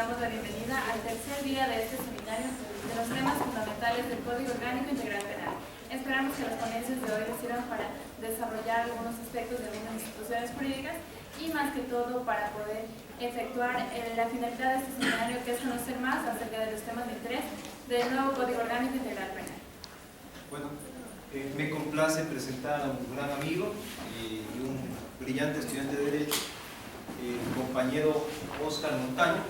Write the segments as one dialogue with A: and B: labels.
A: damos la bienvenida al tercer día de este seminario de los temas fundamentales del Código Orgánico Integral Penal. Esperamos que las ponencias de hoy les sirvan para desarrollar algunos aspectos de algunas instituciones jurídicas y más que todo para poder efectuar la finalidad de este seminario, que es conocer más acerca de los temas de interés del nuevo Código Orgánico Integral Penal.
B: Bueno, me complace presentar a un gran amigo y un brillante estudiante de Derecho, el compañero Óscar Montaño.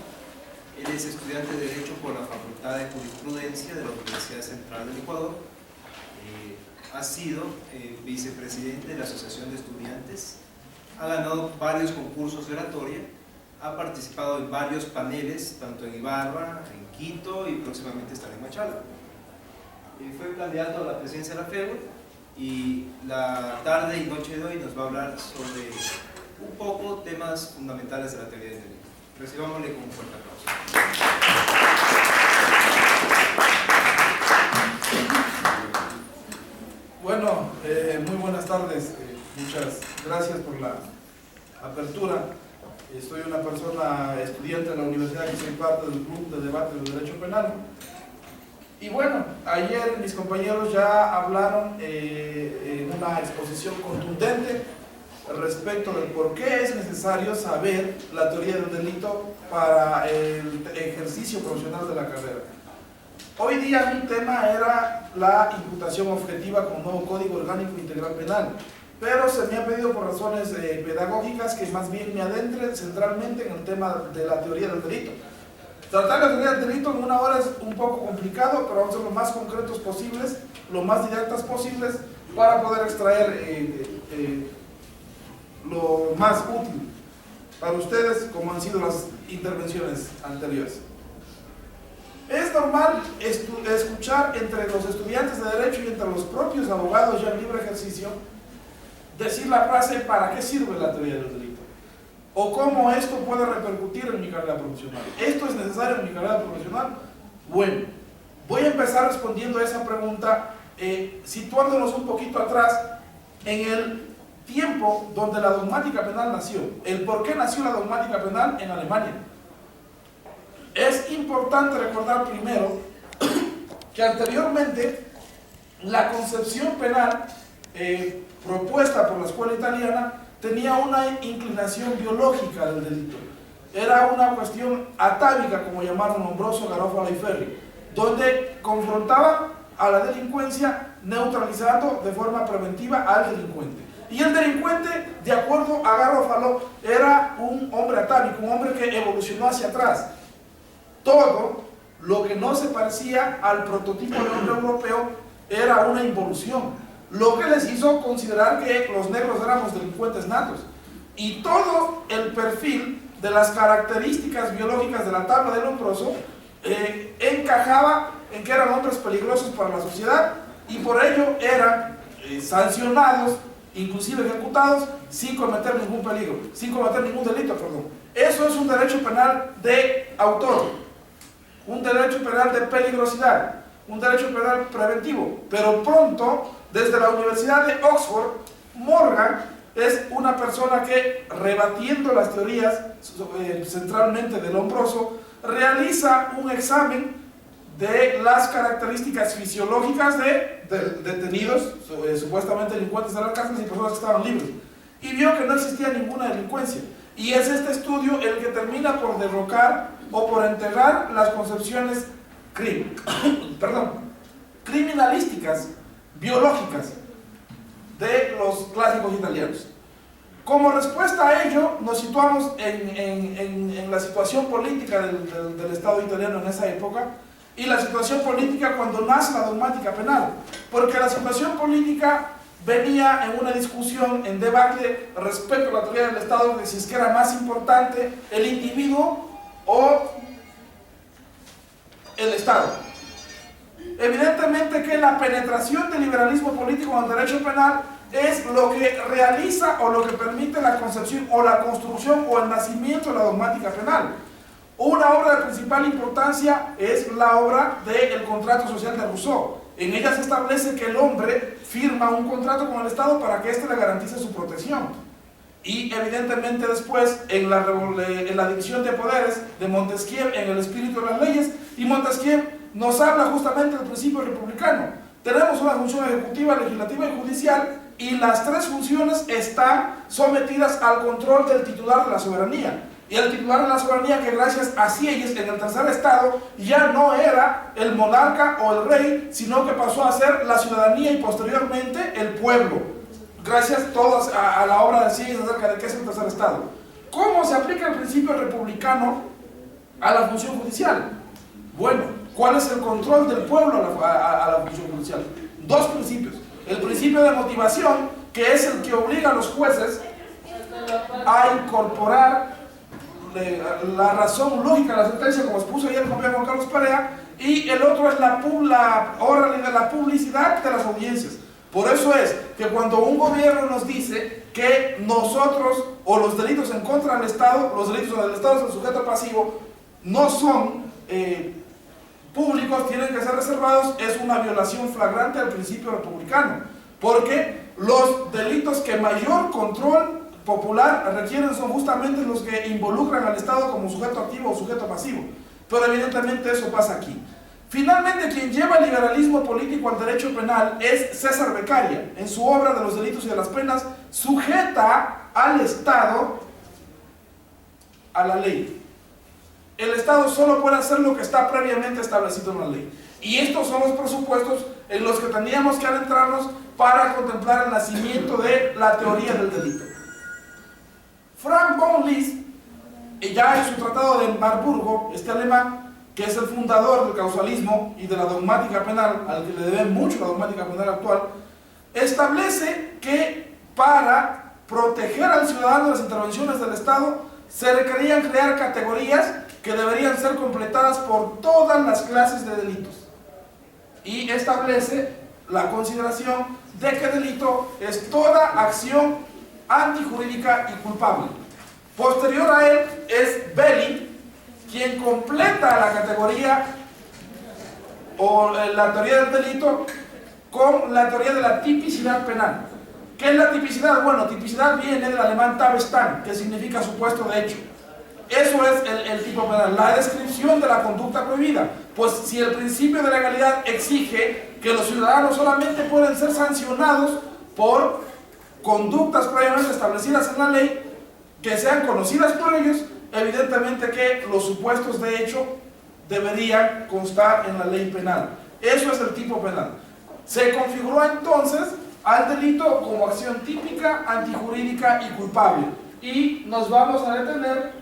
B: Él es estudiante de Derecho por la Facultad de Jurisprudencia de la Universidad Central del Ecuador. Ha sido vicepresidente de la Asociación de Estudiantes, ha ganado varios concursos de oratoria, ha participado en varios paneles, tanto en Ibarra, en Quito y próximamente estará en Machala. Fue candidato a la presidencia de la FEU y la tarde y noche de hoy nos va a hablar sobre un poco temas fundamentales de la teoría del delito. Recibámosle con un fuerte aplauso.
C: Bueno, muy buenas tardes, muchas gracias por la apertura. Soy una persona estudiante de la universidad que soy parte del Club de Debate del Derecho Penal. Y bueno, ayer mis compañeros ya hablaron en una exposición contundente respecto del por qué es necesario saber la teoría del delito para el ejercicio profesional de la carrera. Hoy día mi tema era la imputación objetiva con un nuevo Código Orgánico Integral Penal, pero se me ha pedido por razones pedagógicas que más bien me adentre centralmente en el tema de la teoría del delito. Tratar la teoría del delito en una hora es un poco complicado, pero vamos a ser lo más concretos posibles, lo más directas posibles, para poder extraer lo más útil para ustedes, como han sido las intervenciones anteriores. Es normal escuchar entre los estudiantes de Derecho y entre los propios abogados ya en libre ejercicio decir la frase ¿para qué sirve la teoría del delito? O cómo esto puede repercutir en mi carrera profesional. ¿Esto es necesario en mi carrera profesional? Bueno, voy a empezar respondiendo a esa pregunta situándonos un poquito atrás en el tiempo donde la dogmática penal nació. El por qué nació la dogmática penal en Alemania. Es importante recordar primero que anteriormente la concepción penal propuesta por la escuela italiana tenía una inclinación biológica del delito. Era una cuestión atávica, como llamaron Lombroso, Garofalo y Ferri, donde confrontaba a la delincuencia neutralizando de forma preventiva al delincuente. Y el delincuente, de acuerdo a Garofalo, era un hombre atávico, un hombre que evolucionó hacia atrás. Todo lo que no se parecía al prototipo del hombre europeo era una involución, lo que les hizo considerar que los negros éramos delincuentes natos. Y todo el perfil de las características biológicas de la tabla de Lombroso encajaba en que eran hombres peligrosos para la sociedad y por ello eran sancionados, inclusive ejecutados, sin cometer ningún peligro, sin cometer ningún delito, perdón. Eso es un derecho penal de autor, un derecho penal de peligrosidad, un derecho penal preventivo. Pero pronto, desde la Universidad de Oxford, Morgan es una persona que, rebatiendo las teorías centralmente de Lombroso, realiza un examen de las características fisiológicas de detenidos, supuestamente delincuentes de las cárceles y personas que estaban libres, y vio que no existía ninguna delincuencia. Y es este estudio el que termina por derrocar o por enterrar las concepciones criminalísticas, biológicas de los clásicos italianos. Como respuesta a ello, nos situamos en la situación política del Estado italiano en esa época y la situación política cuando nace la dogmática penal, porque la situación política venía en una discusión, en debate respecto a la teoría del Estado, de si es que era más importante el individuo o el Estado. Evidentemente que la penetración del liberalismo político en el derecho penal es lo que realiza o lo que permite la concepción o la construcción o el nacimiento de la dogmática penal. Una obra de principal importancia es la obra del contrato social de Rousseau. En ella se establece que el hombre firma un contrato con el Estado para que éste le garantice su protección. Y evidentemente después en la división de poderes de Montesquieu en el espíritu de las leyes, y Montesquieu nos habla justamente del principio republicano. Tenemos una función ejecutiva, legislativa y judicial, y las tres funciones están sometidas al control del titular de la soberanía. Y el titular de la soberanía, que gracias a Sieyes en el tercer estado ya no era el monarca o el rey, sino que pasó a ser la ciudadanía y posteriormente el pueblo, gracias todos a la obra de Sieyes acerca de qué es el tercer estado. ¿Cómo se aplica el principio republicano a la función judicial? Bueno, ¿cuál es el control del pueblo a la función judicial? Dos principios. El principio de motivación, que es el que obliga a los jueces a incorporar la razón lógica de la sentencia, como expuso ayer el compañero Juan Carlos Perea, y el otro es la publicidad de las audiencias. Por eso es que cuando un gobierno nos dice que nosotros, o los delitos en contra del Estado, los delitos del Estado es el sujeto pasivo, no son públicos, tienen que ser reservados, es una violación flagrante al principio republicano, porque los delitos que mayor control popular requieren son justamente los que involucran al Estado como sujeto activo o sujeto pasivo, pero evidentemente eso pasa aquí. Finalmente, quien lleva el liberalismo político al derecho penal es César Beccaria. En su obra de los delitos y de las penas, sujeta al Estado a la ley. El Estado solo puede hacer lo que está previamente establecido en la ley. Y estos son los presupuestos en los que tendríamos que adentrarnos para contemplar el nacimiento de la teoría del delito. Frank von Liszt, ya en su tratado de Marburgo, este alemán, que es el fundador del causalismo y de la dogmática penal, al que le debe mucho la dogmática penal actual, establece que para proteger al ciudadano de las intervenciones del Estado se requerían crear categorías que deberían ser completadas por todas las clases de delitos, y establece la consideración de que delito es toda acción antijurídica y culpable. Posterior a él es Belli, quien completa la categoría o la teoría del delito con la teoría de la tipicidad penal. ¿Qué es la tipicidad? Bueno, tipicidad viene del alemán Tatbestand, que significa supuesto de hecho. Eso es el tipo penal, la descripción de la conducta prohibida. Pues si el principio de legalidad exige que los ciudadanos solamente pueden ser sancionados por conductas previamente establecidas en la ley, que sean conocidas por ellos, evidentemente que los supuestos de hecho deberían constar en la ley penal. Eso es el tipo penal. Se configuró entonces al delito como acción típica, antijurídica y culpable. Y nos vamos a detener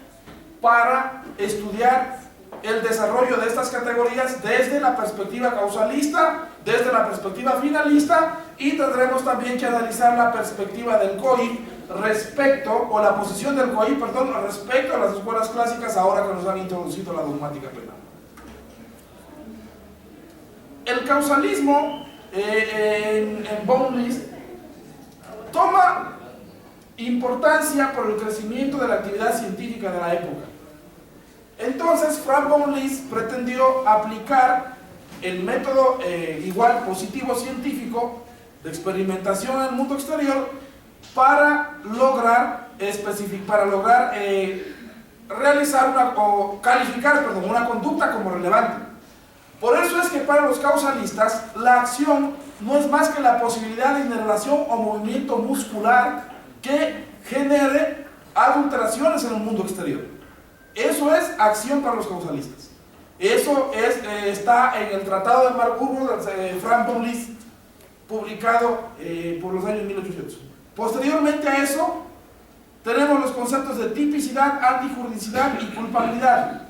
C: para estudiar el desarrollo de estas categorías desde la perspectiva causalista, desde la perspectiva finalista, y tendremos también que analizar la perspectiva del COI respecto, o la posición del COI, perdón, respecto a las escuelas clásicas ahora que nos han introducido la dogmática penal. El causalismo en von Liszt toma importancia por el crecimiento de la actividad científica de la época. Entonces Frank von Liszt pretendió aplicar el método igual positivo científico de experimentación en el mundo exterior para lograr realizar o calificar una conducta como relevante. Por eso es que para los causalistas la acción no es más que la posibilidad de inervación o movimiento muscular que genere adulteraciones en el mundo exterior. Eso es acción para los causalistas. Eso está en el Tratado de Marburgo de Frank von Liszt, publicado por los años 1800. Posteriormente a eso, tenemos los conceptos de tipicidad, antijuridicidad y culpabilidad.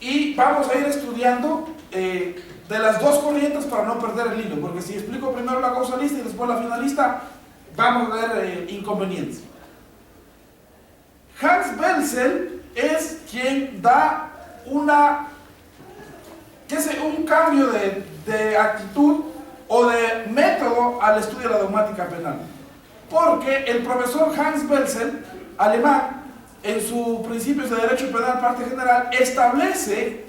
C: Y vamos a ir estudiando de las dos corrientes para no perder el hilo, porque si explico primero la causalista y después la finalista, vamos a ver inconvenientes. Hans Belzel es quien da un cambio de actitud o de método al estudio de la dogmática penal. Porque el profesor Hans Belzel, alemán, en sus Principios de Derecho Penal, parte general, establece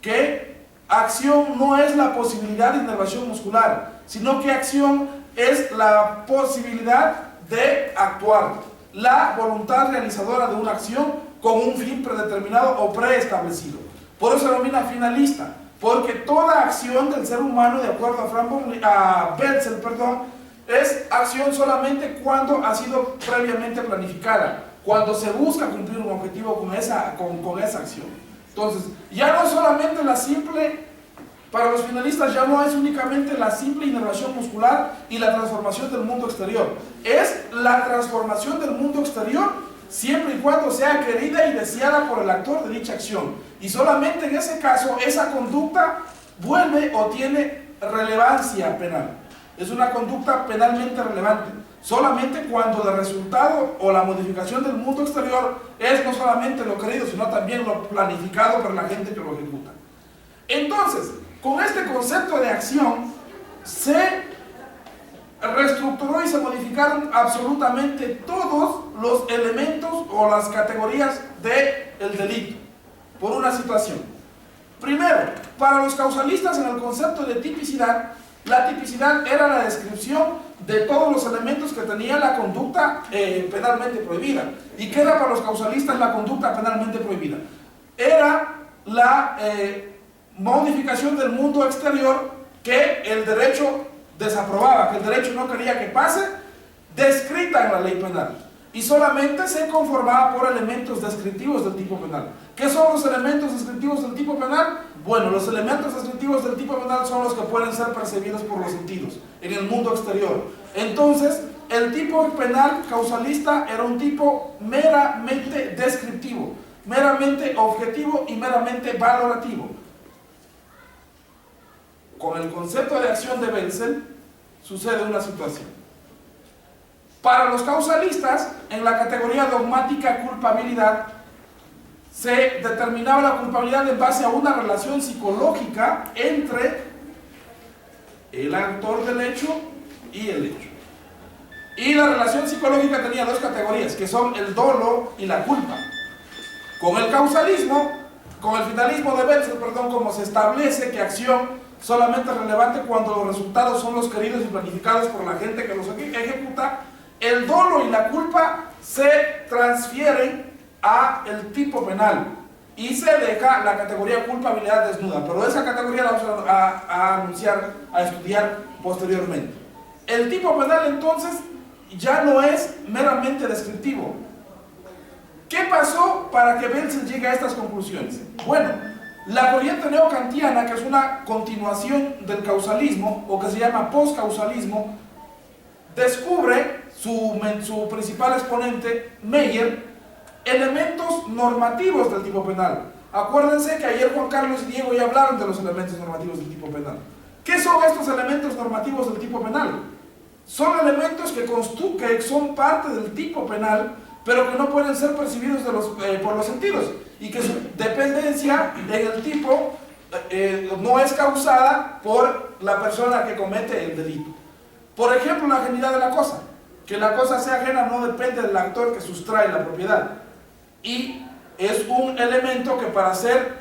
C: que acción no es la posibilidad de inervación muscular, sino que acción es la posibilidad de actuar. la voluntad realizadora de una acción con un fin predeterminado o preestablecido. Por eso se denomina finalista, porque toda acción del ser humano, de acuerdo a Betzel, es acción solamente cuando ha sido previamente planificada, cuando se busca cumplir un objetivo con esa acción. Entonces, ya no es solamente la simple, para los finalistas ya no es únicamente la simple inervación muscular y la transformación del mundo exterior, es la transformación del mundo exterior siempre y cuando sea querida y deseada por el actor de dicha acción. Y solamente en ese caso, esa conducta vuelve o tiene relevancia penal. Es una conducta penalmente relevante. Solamente cuando el resultado o la modificación del mundo exterior es no solamente lo querido, sino también lo planificado por la gente que lo ejecuta. Entonces, con este concepto de acción, se reestructuró y se modificaron absolutamente todos los elementos o las categorías del delito por una situación. Primero, para los causalistas en el concepto de tipicidad, la tipicidad era la descripción de todos los elementos que tenía la conducta penalmente prohibida. ¿Y qué era para los causalistas la conducta penalmente prohibida? Era la modificación del mundo exterior que el derecho desaprobaba, que el derecho no quería que pase, descrita en la ley penal, y solamente se conformaba por elementos descriptivos del tipo penal. ¿Qué son los elementos descriptivos del tipo penal? Bueno, los elementos descriptivos del tipo penal son los que pueden ser percibidos por los sentidos en el mundo exterior. Entonces, el tipo penal causalista era un tipo meramente descriptivo, meramente objetivo y meramente valorativo. Con el concepto de acción de Betzel sucede una situación. Para los causalistas, en la categoría dogmática culpabilidad, se determinaba la culpabilidad en base a una relación psicológica entre el autor del hecho y el hecho. Y la relación psicológica tenía dos categorías, que son el dolo y la culpa. Con el causalismo, con el finalismo de Betzel, como se establece que acción solamente es relevante cuando los resultados son los queridos y planificados por la gente que los ejecuta, el dolo y la culpa se transfieren a el tipo penal y se deja la categoría culpabilidad desnuda, pero esa categoría la vamos a estudiar posteriormente. El tipo penal entonces ya no es meramente descriptivo. ¿Qué pasó para que Betzel llegue a estas conclusiones? Bueno, la corriente neokantiana, que es una continuación del causalismo, o que se llama postcausalismo, descubre su principal exponente, Meyer, elementos normativos del tipo penal. Acuérdense que ayer Juan Carlos y Diego ya hablaron de los elementos normativos del tipo penal. ¿Qué son estos elementos normativos del tipo penal? Son elementos que son parte del tipo penal, pero que no pueden ser percibidos por los sentidos, y que su dependencia en el tipo no es causada por la persona que comete el delito. Por ejemplo, la ajenidad de la cosa. Que la cosa sea ajena no depende del actor que sustrae la propiedad, y es un elemento que para ser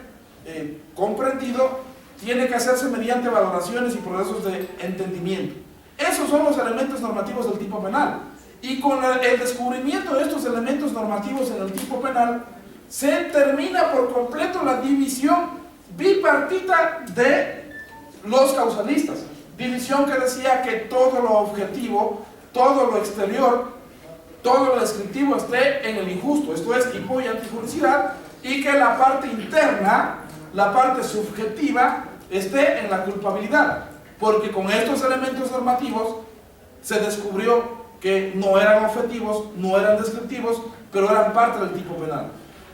C: comprendido tiene que hacerse mediante valoraciones y procesos de entendimiento. Esos son los elementos normativos del tipo penal. Y con el descubrimiento de estos elementos normativos en el tipo penal, se termina por completo la división bipartita de los causalistas. División que decía que todo lo objetivo, todo lo exterior, todo lo descriptivo esté en el injusto, esto es tipo y antijuricidad, y que la parte interna, la parte subjetiva, esté en la culpabilidad, porque con estos elementos normativos se descubrió que no eran objetivos, no eran descriptivos, pero eran parte del tipo penal.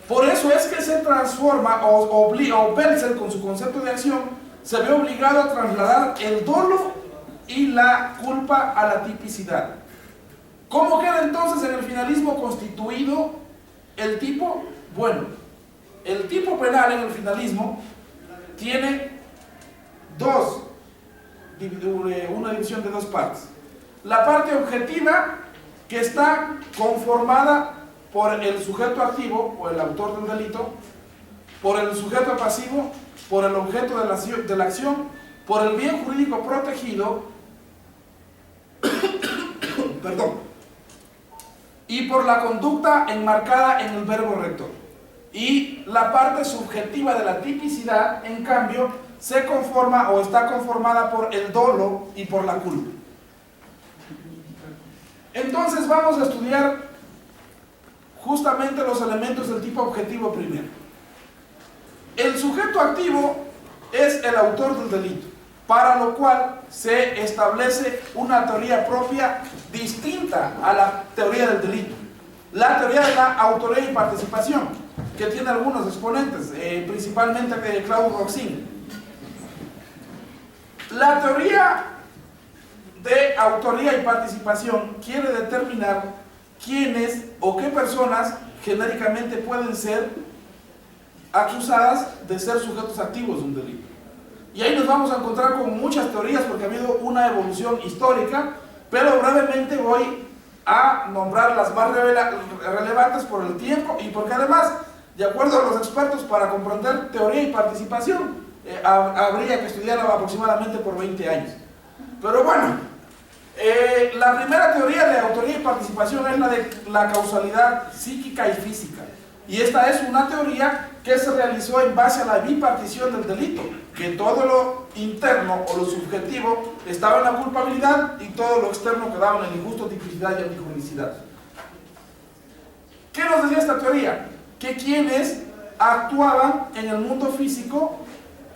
C: Por eso es que se transforma, o Betzel con su concepto de acción, se ve obligado a trasladar el dolo y la culpa a la tipicidad. ¿Cómo queda entonces en el finalismo constituido el tipo? Bueno, el tipo penal en el finalismo tiene una división de dos partes. La parte objetiva, que está conformada por el sujeto activo o el autor del delito, por el sujeto pasivo, por el objeto de la acción, por el bien jurídico protegido, perdón, y por la conducta enmarcada en el verbo rector. Y la parte subjetiva de la tipicidad, en cambio, se conforma o está conformada por el dolo y por la culpa. Entonces vamos a estudiar justamente los elementos del tipo objetivo primero. El sujeto activo es el autor del delito, para lo cual se establece una teoría propia distinta a la teoría del delito. La teoría de la autoría y participación, que tiene algunos exponentes, principalmente de Claude Roxin. La teoría de autoría y participación quiere determinar quiénes o qué personas genéricamente pueden ser acusadas de ser sujetos activos de un delito. Y ahí nos vamos a encontrar con muchas teorías porque ha habido una evolución histórica, pero brevemente voy a nombrar las más relevantes por el tiempo y porque además, de acuerdo a los expertos, para comprender teoría y participación habría que estudiarla aproximadamente por 20 años. Pero bueno, la primera teoría de autoría y participación es la de la causalidad psíquica y física. Y esta es una teoría que se realizó en base a la bipartición del delito, que todo lo interno o lo subjetivo estaba en la culpabilidad y todo lo externo quedaba en el injusto, tipicidad y antijuridicidad. ¿Qué nos decía esta teoría? Que quienes actuaban en el mundo físico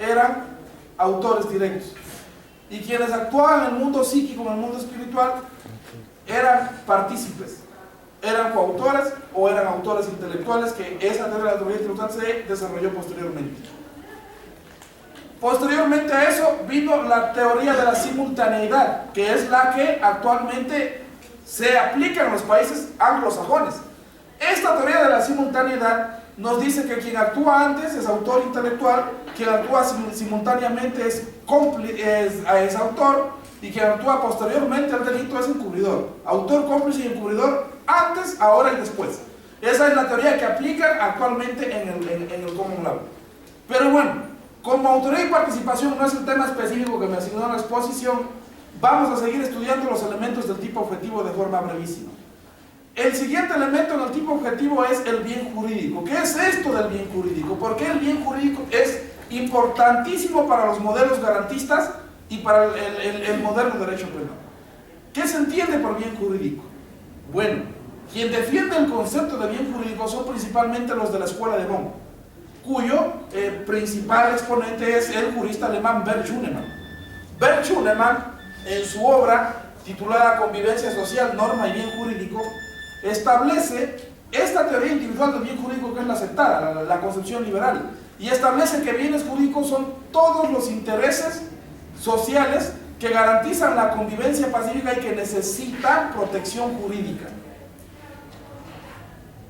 C: eran autores directos y quienes actuaban en el mundo psíquico, en el mundo espiritual, eran partícipes, eran coautores o eran autores intelectuales, que esa teoría de la autoría intelectual se desarrolló posteriormente. Posteriormente a eso vino la teoría de la simultaneidad, que es la que actualmente se aplica en los países anglosajones. Esta teoría de la simultaneidad nos dice que quien actúa antes es autor intelectual, quien actúa simultáneamente es autor, y quien actúa posteriormente al delito es encubridor. Autor, cómplice y encubridor antes, ahora y después. Esa es la teoría que aplican actualmente en el common law. Pero bueno, como autoría y participación no es el tema específico que me asignó en la exposición, vamos a seguir estudiando los elementos del tipo objetivo de forma brevísima. El siguiente elemento en el tipo objetivo es el bien jurídico. ¿Qué es esto del bien jurídico? ¿Por qué el bien jurídico es importantísimo para los modelos garantistas y para el moderno derecho penal? ¿Qué se entiende por bien jurídico? Bueno, quien defiende el concepto de bien jurídico son principalmente los de la escuela de Bonn, cuyo principal exponente es el jurista alemán Bert Schunemann. Bert Schunemann, en su obra titulada Convivencia Social, Norma y Bien Jurídico, establece esta teoría individual del bien jurídico que es la aceptada, la concepción liberal, y establece que bienes jurídicos son todos los intereses sociales que garantizan la convivencia pacífica y que necesitan protección jurídica.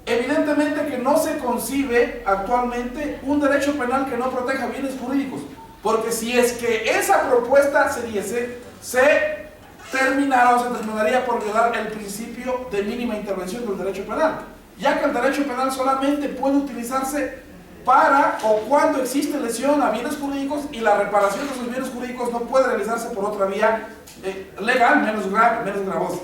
C: Evidentemente que no se concibe actualmente un derecho penal que no proteja bienes jurídicos, porque si es que esa propuesta se diese, se terminaría por violar el principio de mínima intervención del derecho penal, ya que el derecho penal solamente puede utilizarse para o cuando existe lesión a bienes jurídicos y la reparación de esos bienes jurídicos no puede realizarse por otra vía legal menos grave, menos gravosa.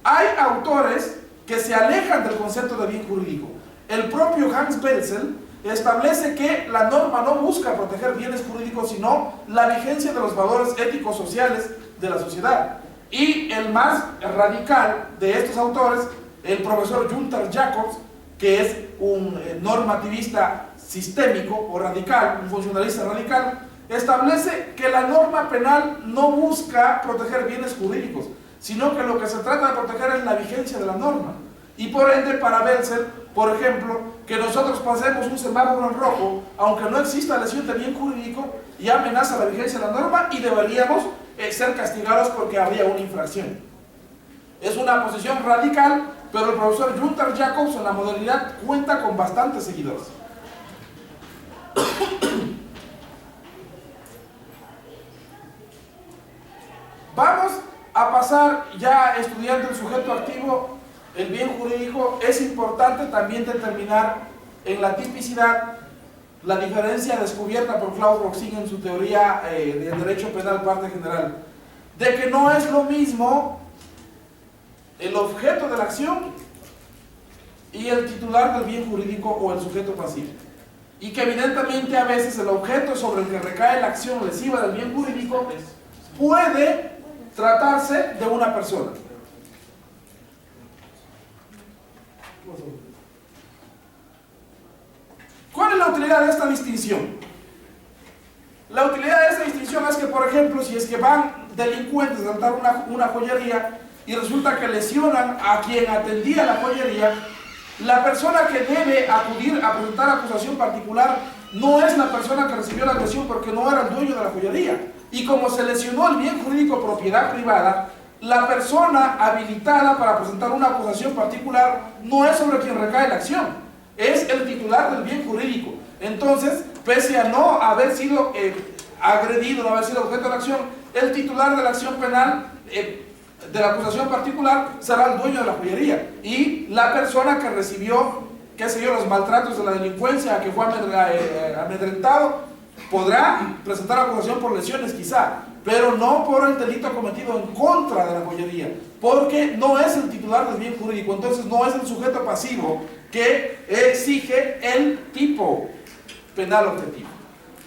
C: Hay autores que se alejan del concepto de bien jurídico. El propio Hans Belzel establece que la norma no busca proteger bienes jurídicos, sino la vigencia de los valores éticos sociales de la sociedad. Y el más radical de estos autores, el profesor Gunther Jacobs, que es un normativista sistémico o radical, un funcionalista radical, establece que la norma penal no busca proteger bienes jurídicos, sino que lo que se trata de proteger es la vigencia de la norma. Y por ende, para Belzer, por ejemplo, que nosotros pasemos un semáforo en rojo, aunque no exista lesión de bien jurídico, y amenaza la vigencia de la norma y deberíamos ser castigados porque habría una infracción. Es una posición radical, pero el profesor Gunther Jacobs en la modalidad cuenta con bastantes seguidores. Vamos a pasar ya estudiando el sujeto activo, el bien jurídico. Es importante también determinar en la tipicidad la diferencia descubierta por Claude Roxin en su teoría de derecho penal parte general, de que no es lo mismo el objeto de la acción y el titular del bien jurídico o el sujeto pasivo. Y que evidentemente a veces el objeto sobre el que recae la acción lesiva del bien jurídico puede tratarse de una persona. ¿Cuál es la utilidad de esta distinción? La utilidad de esta distinción es que, por ejemplo, si es que van delincuentes a saltar una joyería y resulta que lesionan a quien atendía la joyería, la persona que debe acudir a presentar acusación particular no es la persona que recibió la agresión, porque no era el dueño de la joyería. Y como se lesionó el bien jurídico propiedad privada, la persona habilitada para presentar una acusación particular no es sobre quien recae la acción, es el titular del bien jurídico. Entonces, pese a no haber sido agredido, no haber sido objeto de la acción, el titular de la acción penal, de la acusación particular, será el dueño de la joyería. Y la persona que recibió, qué sé yo, los maltratos de la delincuencia, que fue amedrentado, podrá presentar acusación por lesiones quizá, pero no por el delito cometido en contra de la joyería, porque no es el titular del bien jurídico. Entonces no es el sujeto pasivo que exige el tipo penal objetivo.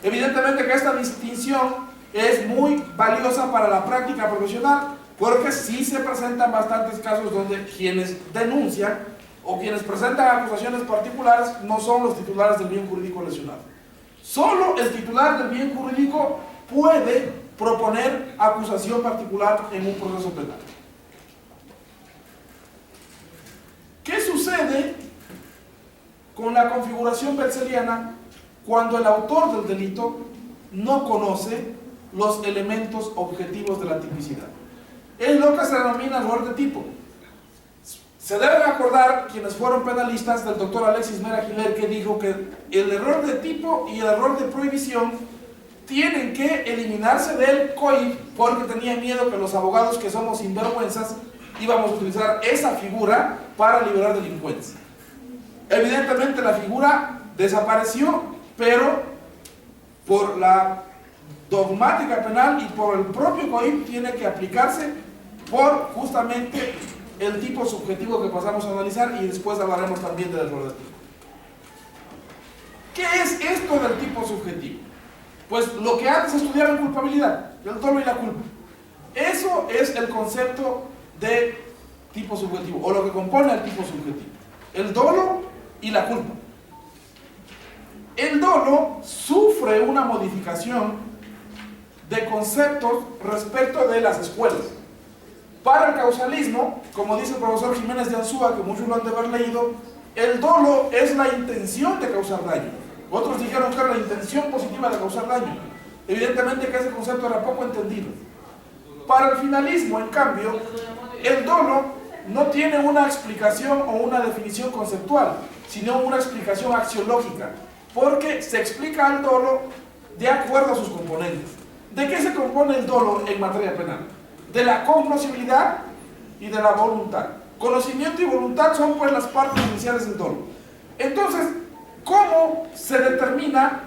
C: Evidentemente que esta distinción es muy valiosa para la práctica profesional, porque sí se presentan bastantes casos donde quienes denuncian o quienes presentan acusaciones particulares no son los titulares del bien jurídico lesionado. Solo el titular del bien jurídico puede proponer acusación particular en un proceso penal. ¿Qué sucede con la configuración berzeliana cuando el autor del delito no conoce los elementos objetivos de la tipicidad? Es lo que se denomina error de tipo. Se deben acordar quienes fueron penalistas del doctor Alexis Mera Giler, que dijo que el error de tipo y el error de prohibición tienen que eliminarse del COIP, porque tenía miedo que los abogados, que somos sinvergüenzas, íbamos a utilizar esa figura para liberar delincuentes. Evidentemente la figura desapareció, pero por la dogmática penal y por el propio COIP tiene que aplicarse por justamente el tipo subjetivo que pasamos a analizar, y después hablaremos también del error de tipo. ¿Qué es esto del tipo subjetivo? Pues lo que antes estudiaba en culpabilidad, el dolo y la culpa. Eso es el concepto de tipo subjetivo, o lo que compone el tipo subjetivo: el dolo y la culpa. El dolo sufre una modificación de conceptos respecto de las escuelas. Para el causalismo, como dice el profesor Jiménez de Ansúa, que muchos lo han de haber leído, el dolo es la intención de causar daño. Otros dijeron que era la intención positiva de causar daño. Evidentemente que ese concepto era poco entendido. Para el finalismo, en cambio, el dolo no tiene una explicación o una definición conceptual, sino una explicación axiológica, porque se explica el dolo de acuerdo a sus componentes. ¿De qué se compone el dolo en materia penal? De la cognoscibilidad y de la voluntad. Conocimiento y voluntad son pues las partes esenciales del dolo. Entonces, ¿cómo se determina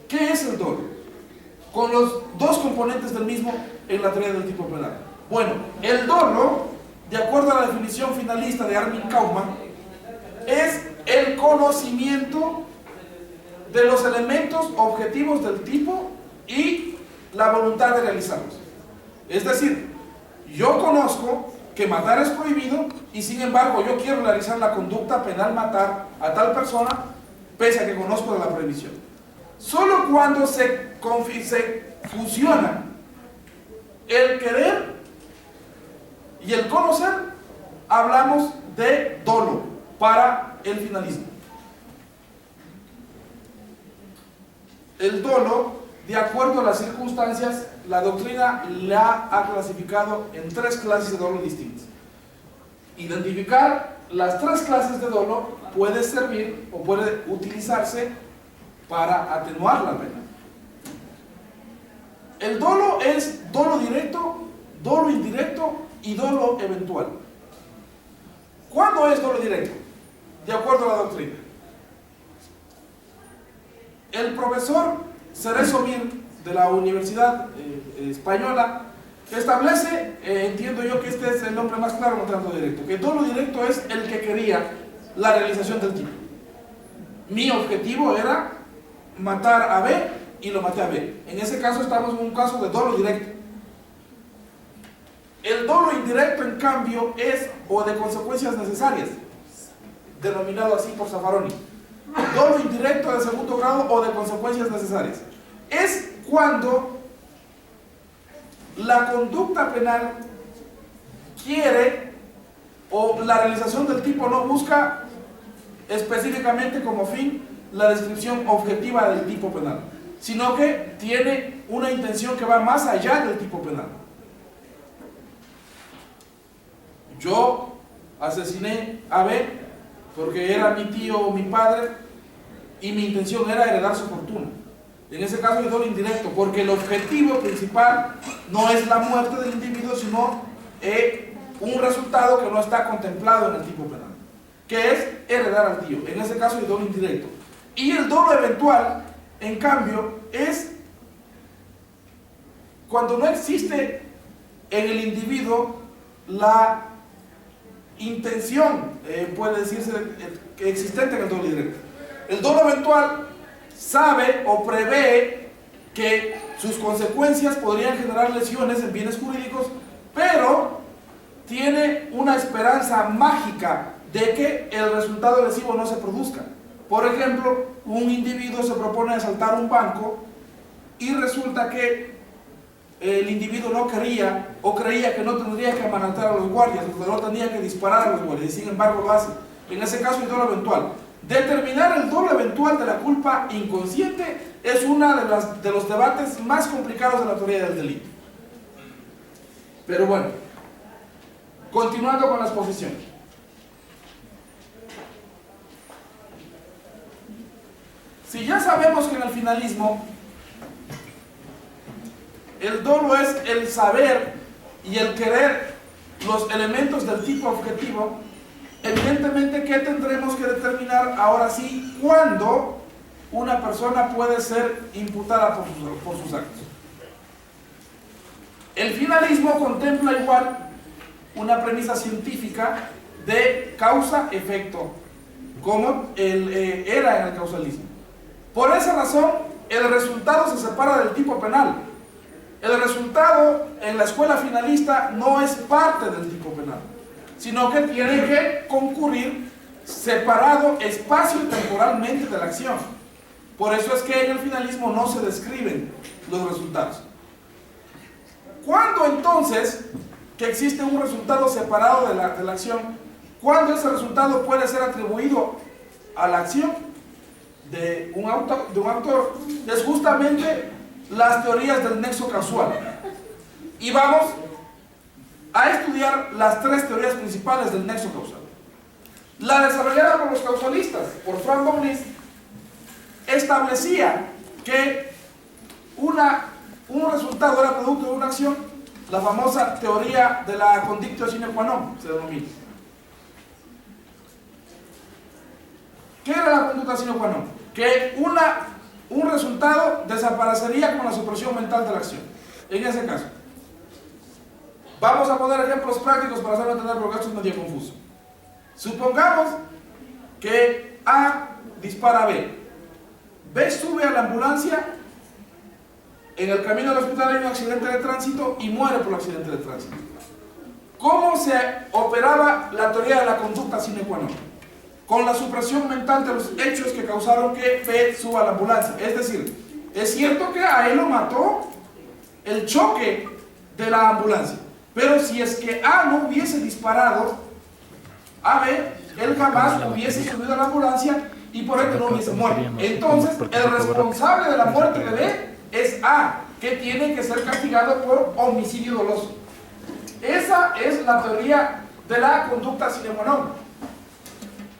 C: qué es el dolo? Con los dos componentes del mismo en la teoría del tipo penal. Bueno, el dolo, de acuerdo a la definición finalista de Armin Kaumann, es el conocimiento de los elementos objetivos del tipo y la voluntad de realizarlos. Es decir, yo conozco que matar es prohibido y sin embargo yo quiero realizar la conducta penal matar a tal persona pese a que conozco de la prohibición. Solo cuando se fusiona el querer y el conocer, hablamos de dolo para el finalismo. El dolo, de acuerdo a las circunstancias, la doctrina la ha clasificado en 3 clases de dolo distintas. Identificar las 3 clases de dolo puede servir o puede utilizarse para atenuar la pena. El dolo es dolo directo, dolo indirecto y dolo eventual. ¿Cuándo es dolo directo? De acuerdo a la doctrina. El profesor Cerezo Mir, de la Universidad Española, establece, entiendo yo que este es el nombre más claro contra el dolo directo, que el dolo directo es el que quería la realización del tipo. Mi objetivo era matar a B y lo maté a B. En ese caso estamos en un caso de dolo directo. El dolo indirecto, en cambio, es o de consecuencias necesarias, denominado así por Zaffaroni. Dolo indirecto de segundo grado o de consecuencias necesarias. Es cuando la conducta penal quiere o la realización del tipo no busca específicamente como fin la descripción objetiva del tipo penal, sino que tiene una intención que va más allá del tipo penal. Yo asesiné a B porque era mi tío o mi padre y mi intención era heredar su fortuna. En ese caso es dolo indirecto, porque el objetivo principal no es la muerte del individuo, sino un resultado que no está contemplado en el tipo penal, que es heredar al tío. En ese caso es dolo indirecto. Y el dolo eventual, en cambio, es cuando no existe en el individuo la intención, puede decirse, existente en el dolo directo. El dolo eventual sabe o prevé que sus consecuencias podrían generar lesiones en bienes jurídicos, pero tiene una esperanza mágica de que el resultado lesivo no se produzca. Por ejemplo, un individuo se propone asaltar un banco y resulta que el individuo no quería o creía que no tendría que amamantar a los guardias, o que no tendría que disparar a los guardias, y sin embargo lo hace. En ese caso, el dolo eventual. Determinar el dolo eventual de la culpa inconsciente es uno de los debates más complicados de la teoría del delito. Pero bueno, continuando con la exposición. Si ya sabemos que en el finalismo el dolo es el saber y el querer los elementos del tipo objetivo, evidentemente, ¿qué tendremos que determinar ahora sí cuándo una persona puede ser imputada por sus actos? El finalismo contempla igual una premisa científica de causa-efecto, como era en el causalismo. Por esa razón, el resultado se separa del tipo penal. El resultado en la escuela finalista no es parte del tipo penal, sino que tiene que concurrir separado espacio y temporalmente de la acción. Por eso es que en el finalismo no se describen los resultados. ¿Cuándo entonces que existe un resultado separado de la acción? ¿Cuándo ese resultado puede ser atribuido a la acción de un autor? Es justamente las teorías del nexo causal. Y vamos a estudiar las tres teorías principales del nexo causal. La desarrollada por los causalistas, por Frank von Liszt, establecía que un resultado era producto de una acción, la famosa teoría de la condictio sine qua non, se denomina. ¿Qué era la conducta sine qua non? Que un resultado desaparecería con la supresión mental de la acción. En ese caso, vamos a poner ejemplos prácticos para hacerlo entender porque esto es medio confuso. Supongamos que A dispara a B. B sube a la ambulancia, en el camino al hospital hay un accidente de tránsito y muere por el accidente de tránsito. ¿Cómo se operaba la teoría de la conducta sine qua non? Con la supresión mental de los hechos que causaron que B suba a la ambulancia. Es decir, es cierto que a él lo mató el choque de la ambulancia, pero si es que A no hubiese disparado a B, él jamás hubiese subido a la ambulancia y por ende no hubiese muerto. Entonces, el responsable de la muerte de B es A, que tiene que ser castigado por homicidio doloso. Esa es la teoría de la conducta sine qua non.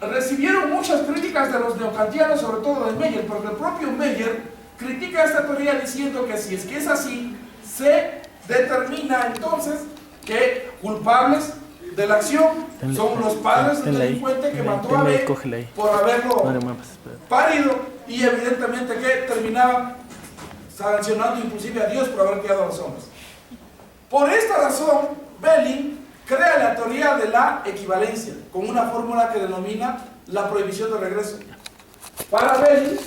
C: Recibieron muchas críticas de los neokantianos, sobre todo de Meyer, porque el propio Meyer critica esta teoría diciendo que si es que es así, se determina entonces que culpables de la acción son los padres del delincuente que mató a B por haberlo parido, y evidentemente que terminaban sancionando inclusive a Dios por haber criado a los hombres. Por esta razón, Belin crea la teoría de la equivalencia, con una fórmula que denomina la prohibición de regreso. Para Belin,